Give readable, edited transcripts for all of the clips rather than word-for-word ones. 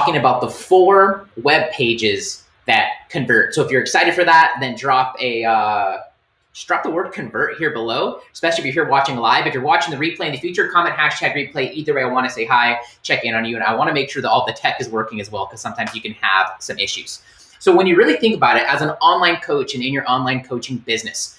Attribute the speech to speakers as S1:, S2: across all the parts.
S1: talking about the 4 web pages that convert. So if you're excited for that, then drop the word convert here below, especially if you're here watching live. If you're watching the replay in the future, comment hashtag replay. Either way, I want to say hi, check in on you, and I want to make sure that all the tech is working as well, because sometimes you can have some issues. So when you really think about it, as an online coach and in your online coaching business,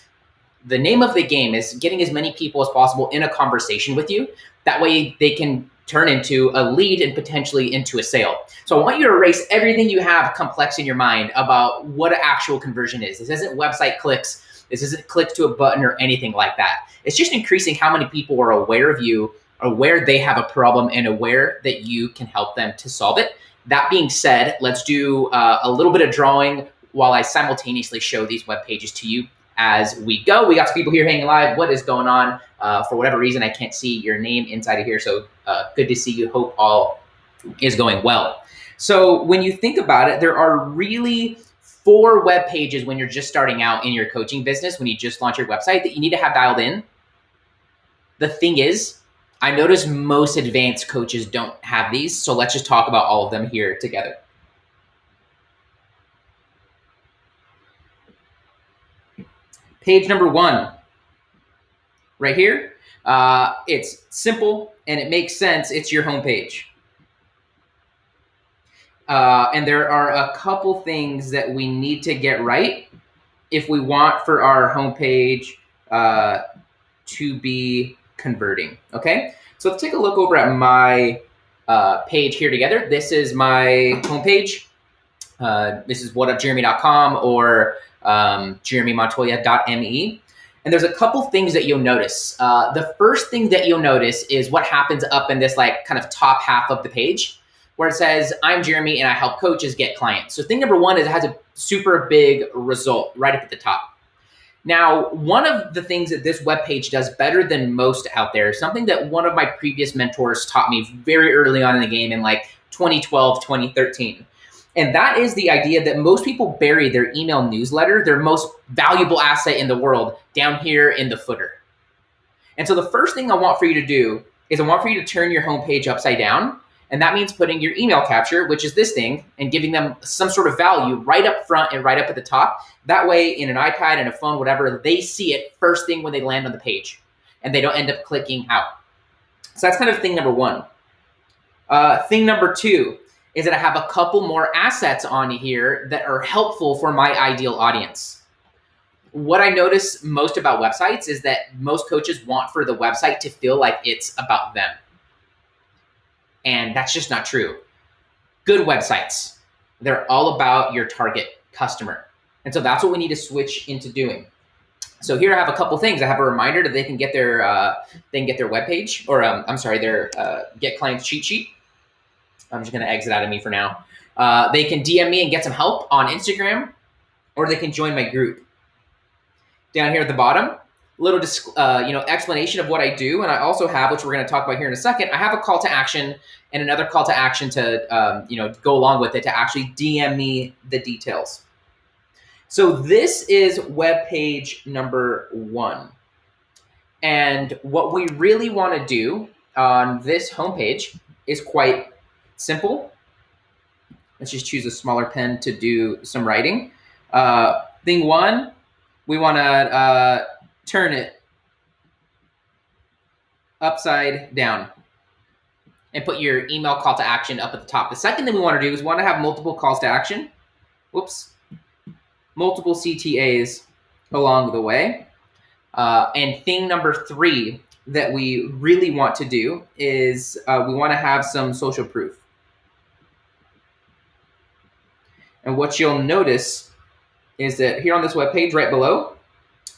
S1: the name of the game is getting as many people as possible in a conversation with you. That way they can turn into a lead and potentially into a sale. So I want you to erase everything you have complex in your mind about what an actual conversion is. This isn't website clicks. This isn't click to a button or anything like that. It's just increasing how many people are aware of you, aware they have a problem, and aware that you can help them to solve it. That being said, let's do a little bit of drawing while I simultaneously show these web pages to you as we go. We got some people here hanging live. What is going on? For whatever reason, I can't see your name inside of here. So good to see you. Hope all is going well. So when you think about it, there are really 4 web pages when you're just starting out in your coaching business, when you just launch your website, that you need to have dialed in. The thing is, I notice most advanced coaches don't have these. So let's just talk about all of them here together. Page number 1, right here. It's simple and it makes sense. It's your homepage. And there are a couple things that we need to get right if we want for our homepage to be converting. Okay, so let's take a look over at my page here together. This is my homepage. This is whatupjeremy.com or jeremymontoya.me. And there's a couple things that you'll notice. The first thing that you'll notice is what happens up in this like kind of top half of the page, where it says, I'm Jeremy and I help coaches get clients. So thing number 1 is it has a super big result right up at the top. Now, one of the things that this webpage does better than most out there, something that one of my previous mentors taught me very early on in the game in like 2012, 2013. And that is the idea that most people bury their email newsletter, their most valuable asset in the world, down here in the footer. And so the first thing I want for you to do is I want for you to turn your homepage upside down. And that means putting your email capture, which is this thing, and giving them some sort of value right up front and right up at the top. That way, in an iPad and a phone, whatever, they see it first thing when they land on the page, and they don't end up clicking out. So that's kind of thing number 1. Thing number 2 is that I have a couple more assets on here that are helpful for my ideal audience. What I notice most about websites is that most coaches want for the website to feel like it's about them. And that's just not true. Good websites, they're all about your target customer. And so that's what we need to switch into doing. So here I have a couple things. I have a reminder that they can get their webpage, or their Get Clients cheat sheet. I'm just going to exit out of me for now. They can DM me and get some help on Instagram, or they can join my group. Down here at the bottom, little explanation of what I do, and I also have, which we're going to talk about here in a second, I have a call to action and another call to action to go along with it, to actually DM me the details. So this is web page number 1, and what we really want to do on this homepage is quite simple. Let's just choose a smaller pen to do some writing. Thing 1, we want to turn it upside down and put your email call to action up at the top. The second thing we want to do is we want to have multiple calls to action. Multiple CTAs along the way. And thing number 3 that we really want to do is we want to have some social proof. And what you'll notice is that here on this webpage right below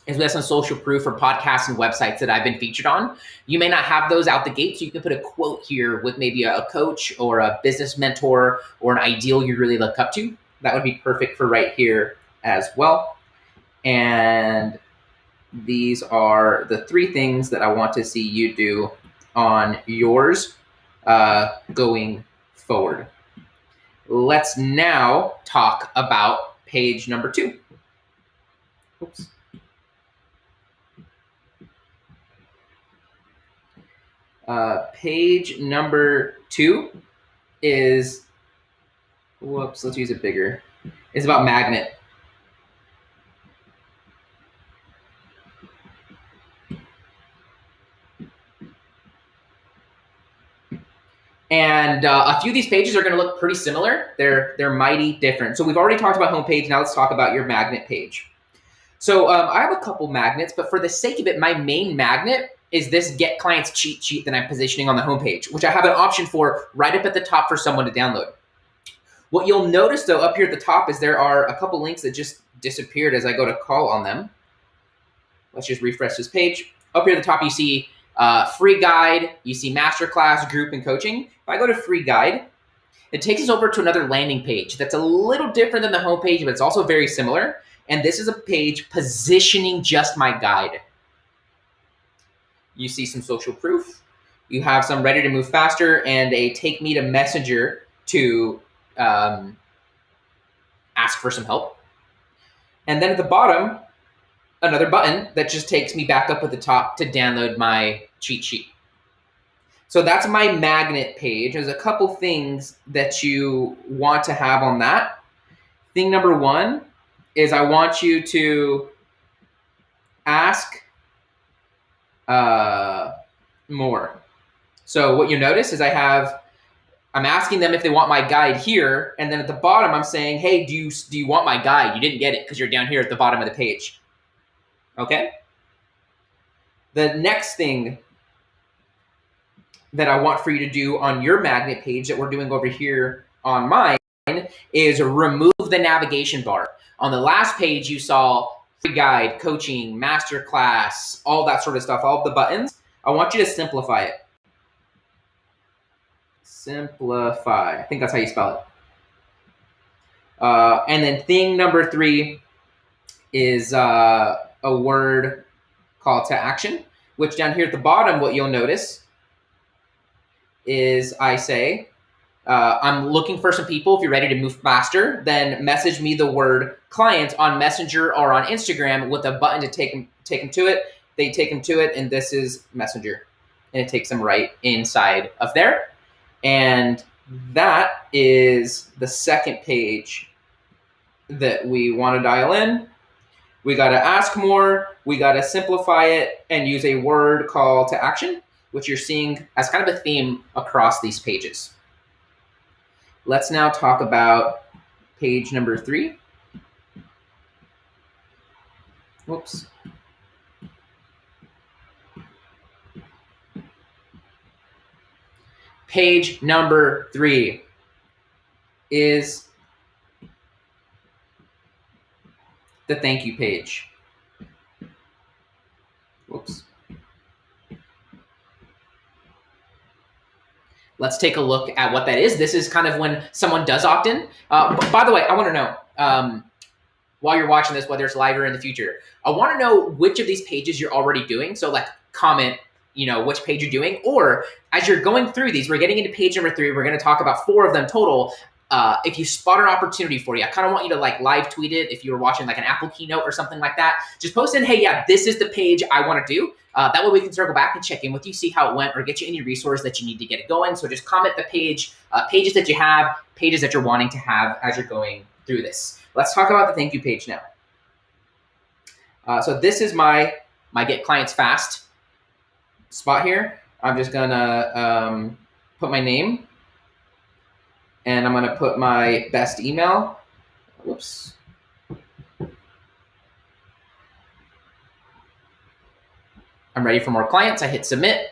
S1: is we have some social proof for podcasts and websites that I've been featured on. You may not have those out the gate, so you can put a quote here with maybe a coach or a business mentor or an ideal you really look up to. That would be perfect for right here as well. And these are the 3 things that I want to see you do on yours going forward. Let's now talk about page number 2. Page number 2 is Whoops, let's use it bigger. It's about magnet. And a few of these pages are going to look pretty similar. They're mighty different. So we've already talked about homepage. Now let's talk about your magnet page. So I have a couple magnets, but for the sake of it, my main magnet is this Get Clients cheat sheet that I'm positioning on the homepage, which I have an option for right up at the top for someone to download. What you'll notice though up here at the top is there are a couple links that just disappeared as I go to call on them. Let's just refresh this page. Up here at the top, you see free guide, you see masterclass, group, and coaching. If I go to free guide, it takes us over to another landing page that's a little different than the home page, but it's also very similar. And this is a page positioning just my guide. You see some social proof. You have some ready to move faster and a take me to Messenger to ask for some help. And then at the bottom, another button that just takes me back up at the top to download my cheat sheet. So that's my magnet page. There's a couple things that you want to have on that. Thing number one is I want you to ask more. So what you notice is I'm asking them if they want my guide here, and then at the bottom I'm saying, hey, do you want my guide? You didn't get it because you're down here at the bottom of the page. Okay? The next thing that I want for you to do on your magnet page that we're doing over here on mine is remove the navigation bar. On the last page, you saw free guide, coaching, masterclass, all that sort of stuff, all of the buttons. I want you to simplify it. Simplify. I think that's how you spell it. And then thing number 3 is a word call to action, which down here at the bottom, what you'll notice is I say, I'm looking for some people. If you're ready to move faster, then message me the word client on Messenger or on Instagram with a button to take them to it. They take them to it, and this is Messenger. And it takes them right inside of there. And that is the second page that we want to dial in. We got to ask more. We got to simplify it and use a word call to action, which you're seeing as kind of a theme across these pages. Let's now talk about page number 3. Whoops. Page number 3 is the thank you page. Whoops. Let's take a look at what that is. This is kind of when someone does opt in. By the way, I want to know, while you're watching this, whether it's live or in the future, I want to know which of these pages you're already doing. So like comment, which page you're doing, or as you're going through these, we're getting into page number 3. We're going to talk about 4 of them total. If you spot an opportunity for you, I kind of want you to like live tweet it. If you were watching like an Apple keynote or something like that, just post in, hey, yeah, this is the page I want to do. That way we can circle back and check in with you, see how it went, or get you any resource that you need to get it going. So just comment the page, pages that you have, pages that you're wanting to have as you're going through this. Let's talk about the thank you page now. So this is my Get Clients Fast spot here. I'm just gonna put my name, and I'm gonna put my best email. Whoops. I'm ready for more clients. I hit submit.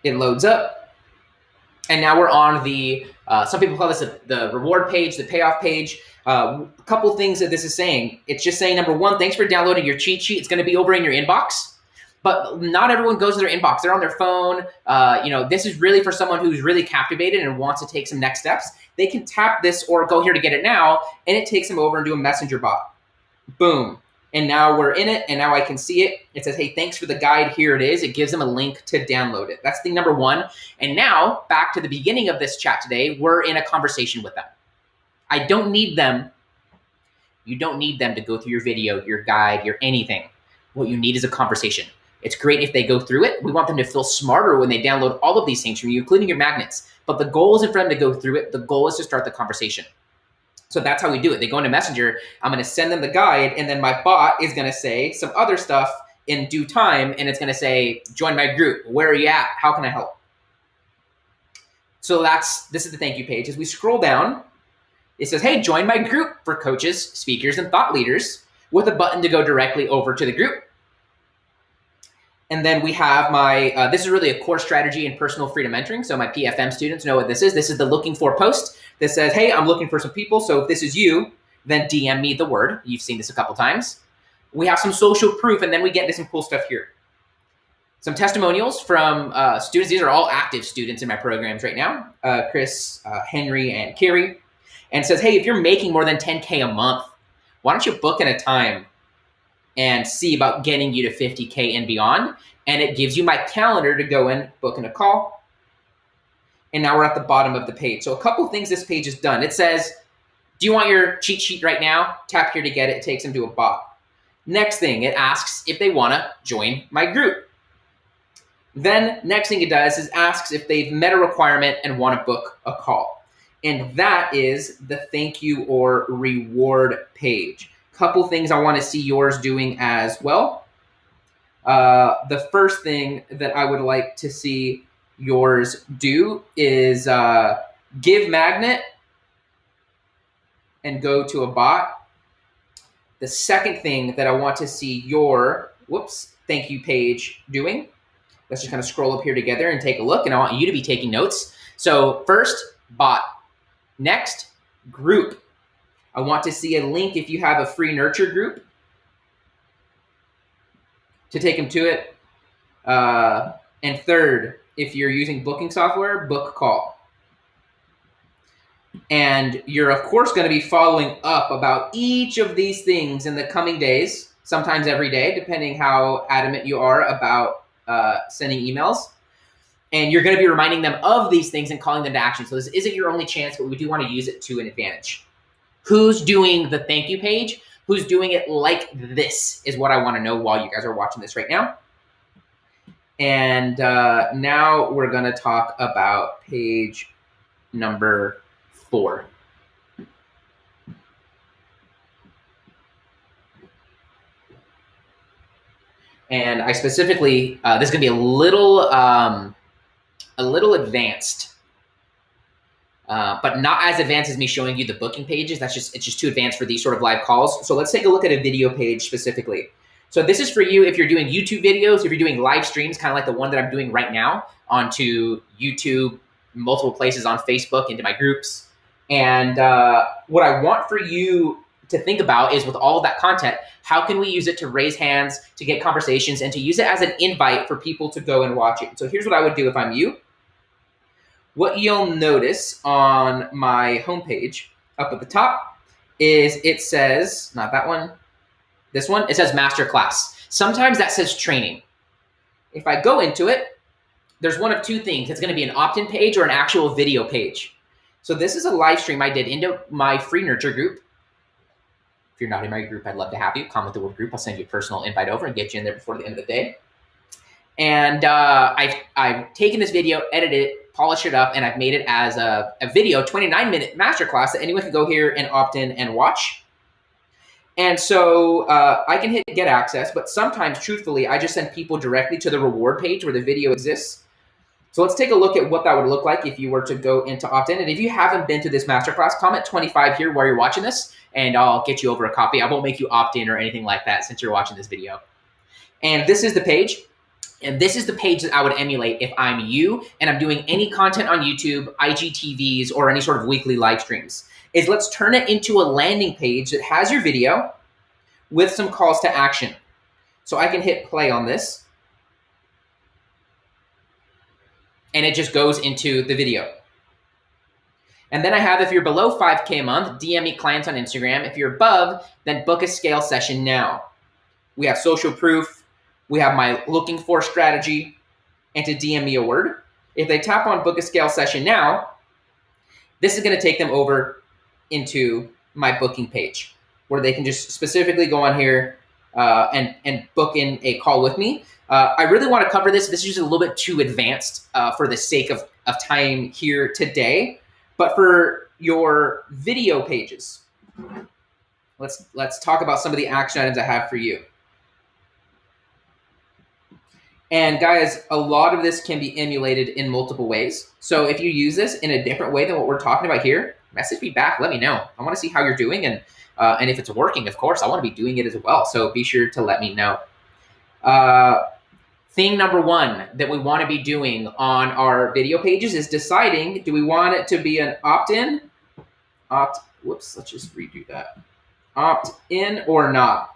S1: It loads up. And now we're on the, some people call this the reward page, the payoff page. A couple things that this is saying. It's just saying, number 1, thanks for downloading your cheat sheet. It's going to be over in your inbox. But not everyone goes to their inbox. They're on their phone. This is really for someone who's really captivated and wants to take some next steps. They can tap this or go here to get it now, and it takes them over into a messenger bot. Boom. And now we're in it, and now I can see it. It says, hey, thanks for the guide. Here it is. It gives them a link to download it. That's thing number 1. And now, back to the beginning of this chat today, we're in a conversation with them. I don't need them. You don't need them to go through your video, your guide, your anything. What you need is a conversation. It's great if they go through it. We want them to feel smarter when they download all of these things from you, including your magnets. But the goal isn't for them to go through it. The goal is to start the conversation. So that's how we do it. They go into Messenger. I'm going to send them the guide, and then my bot is going to say some other stuff in due time, and it's going to say, join my group. Where are you at? How can I help? So this is the thank you page. As we scroll down, it says, hey, join my group for coaches, speakers, and thought leaders, with a button to go directly over to the group. And then we have my, this is really a core strategy in personal freedom mentoring. So my PFM students know what this is. This is the looking for post that says, hey, I'm looking for some people. So if this is you, then DM me the word. You've seen this a couple times. We have some social proof, and then we get into some cool stuff here. Some testimonials from students. These are all active students in my programs right now. Chris, Henry, and Carrie. And says, hey, if you're making more than 10K a month, why don't you book in a time and see about getting you to 50K and beyond? And it gives you my calendar to go and book in a call. And now we're at the bottom of the page. So a couple things this page has done. It says, do you want your cheat sheet right now? Tap here to get it. It takes them to a bot. Next thing, it asks if they want to join my group. Then next thing it does is asks if they've met a requirement and want to book a call. And that is the thank you or reward page. Couple things I want to see yours doing as well. The first thing that I would like to see yours do is give magnet and go to a bot. The second thing that I want to see your thank you page doing, let's just kind of scroll up here together and take a look, and I want you to be taking notes. So first, bot. Next, group. I want to see a link if you have a free nurture group to take them to it. And third, if you're using booking software, book call. And you're, of course, going to be following up about each of these things in the coming days, sometimes every day, depending how adamant you are about sending emails. And you're going to be reminding them of these things and calling them to action. So this isn't your only chance, but we do want to use it to an advantage. Who's doing the thank you page? Who's doing it like this is what I want to know while you guys are watching this right now. And now we're going to talk about page number 4. And I specifically, this is going to be a little advanced, but not as advanced as me showing you the booking pages. It's just too advanced for these sort of live calls. So let's take a look at a video page specifically. So this is for you if you're doing YouTube videos, if you're doing live streams, kind of like the one that I'm doing right now onto YouTube, multiple places on Facebook, into my groups. And what I want for you to think about is, with all of that content, how can we use it to raise hands, to get conversations, and to use it as an invite for people to go and watch it. So here's what I would do if I'm you. What you'll notice on my homepage up at the top is it says, not that one, this one, it says masterclass. Sometimes that says training. If I go into it, there's one of two things. It's going to be an opt-in page or an actual video page. So this is a live stream I did into my free nurture group. If you're not in my group, I'd love to have you. Comment the word group. I'll send you a personal invite over and get you in there before the end of the day. And I've taken this video, edited it, polished it up, and I've made it as a video, 29-minute masterclass that anyone can go here and opt in and watch. And so I can hit get access, but sometimes, truthfully, I just send people directly to the reward page where the video exists. So let's take a look at what that would look like if you were to go into opt-in. And if you haven't been to this masterclass, comment 25 here while you're watching this, and I'll get you over a copy. I won't make you opt in or anything like that since you're watching this video. And this is the page. And this is the page that I would emulate if I'm you and I'm doing any content on YouTube, IGTVs, or any sort of weekly live streams. Is let's turn it into a landing page that has your video with some calls to action. So I can hit play on this. And it just goes into the video. And then I have, if you're below 5K a month, DM me clients on Instagram. If you're above, then book a scale session now. We have social proof. We have my looking for strategy, and to DM me a word. If they tap on book a scale session now, this is going to take them over into my booking page where they can just specifically go on here and book in a call with me. I really want to cover this. This is just a little bit too advanced for the sake of time here today. But for your video pages, let's talk about some of the action items I have for you. And guys, a lot of this can be emulated in multiple ways. So if you use this in a different way than what we're talking about here, message me back, let me know. I want to see how you're doing, and if it's working, of course, I want to be doing it as well. So be sure to let me know. Thing number one that we want to be doing on our video pages is deciding, do we want it to be an opt-in, let's just redo that. Opt-in or not.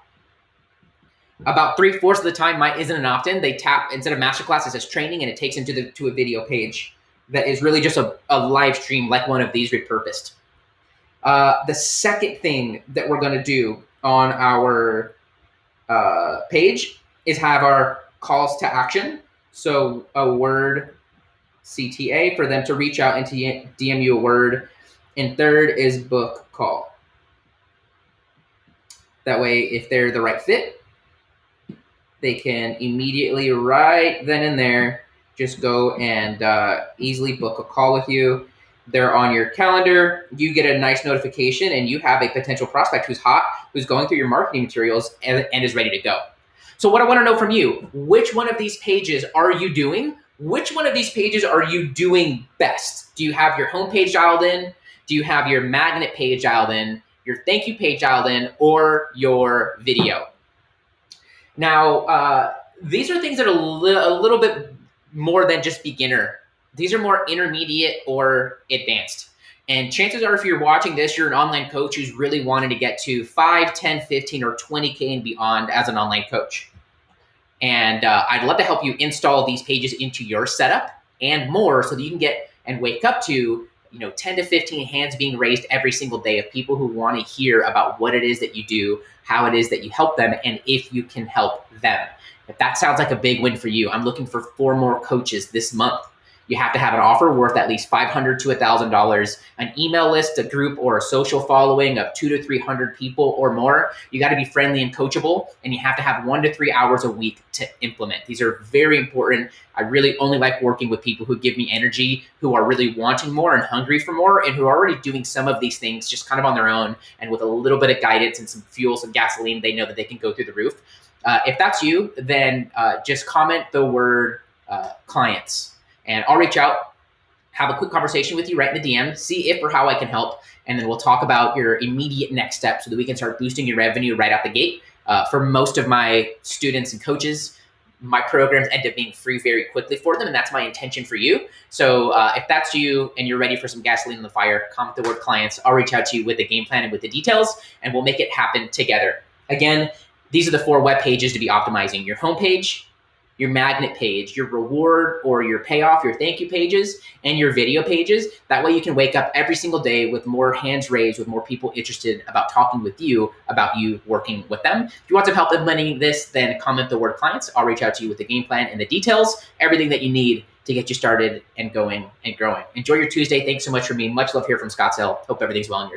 S1: About 3/4 of the time, mine isn't an opt-in. They tap, instead of masterclass, it says training, and it takes them to a video page that is really just a live stream like one of these repurposed. The second thing that we're going to do on our page is have our calls to action. So a word CTA for them to reach out and to DM you a word. And third is book call. That way, if they're the right fit, they can immediately, right then and there, just go and easily book a call with you. They're on your calendar. You get a nice notification, and you have a potential prospect who's hot, who's going through your marketing materials and is ready to go. So what I want to know from you, which one of these pages are you doing? Which one of these pages are you doing best? Do you have your homepage dialed in? Do you have your magnet page dialed in, your thank you page dialed in, or your video? Now, these are things that are a little bit more than just beginner. These are more intermediate or advanced. And chances are, if you're watching this, you're an online coach who's really wanting to get to 5, 10, 15, or 20K and beyond as an online coach. And I'd love to help you install these pages into your setup and more, so that you can get and wake up to 10 to 15 hands being raised every single day of people who want to hear about what it is that you do, how it is that you help them, and if you can help them. If that sounds like a big win for you, I'm looking for 4 more coaches this month. You have to have an offer worth at least $500 to $1,000, an email list, a group, or a social following of 200 to 300 people or more. You got to be friendly and coachable, and you have to have 1 to 3 hours a week to implement. These are very important. I really only like working with people who give me energy, who are really wanting more and hungry for more, and who are already doing some of these things just kind of on their own, and with a little bit of guidance and some fuel, some gasoline, they know that they can go through the roof. If that's you, then just comment the word clients, and I'll reach out, have a quick conversation with you right in the DM, see if or how I can help, and then we'll talk about your immediate next steps so that we can start boosting your revenue right out the gate. For most of my students and coaches, my programs end up being free very quickly for them, and that's my intention for you. So if that's you and you're ready for some gasoline on the fire, comment the word clients. I'll reach out to you with the game plan and with the details, and we'll make it happen together. Again, these are the 4 web pages to be optimizing: your homepage, your magnet page, your reward or your payoff, your thank you pages, and your video pages. That way you can wake up every single day with more hands raised, with more people interested about talking with you, about you working with them. If you want some help implementing this, then comment the word clients. I'll reach out to you with the game plan and the details, everything that you need to get you started and going and growing. Enjoy your Tuesday. Thanks so much for me. Much love here from Scottsdale. Hope everything's well in your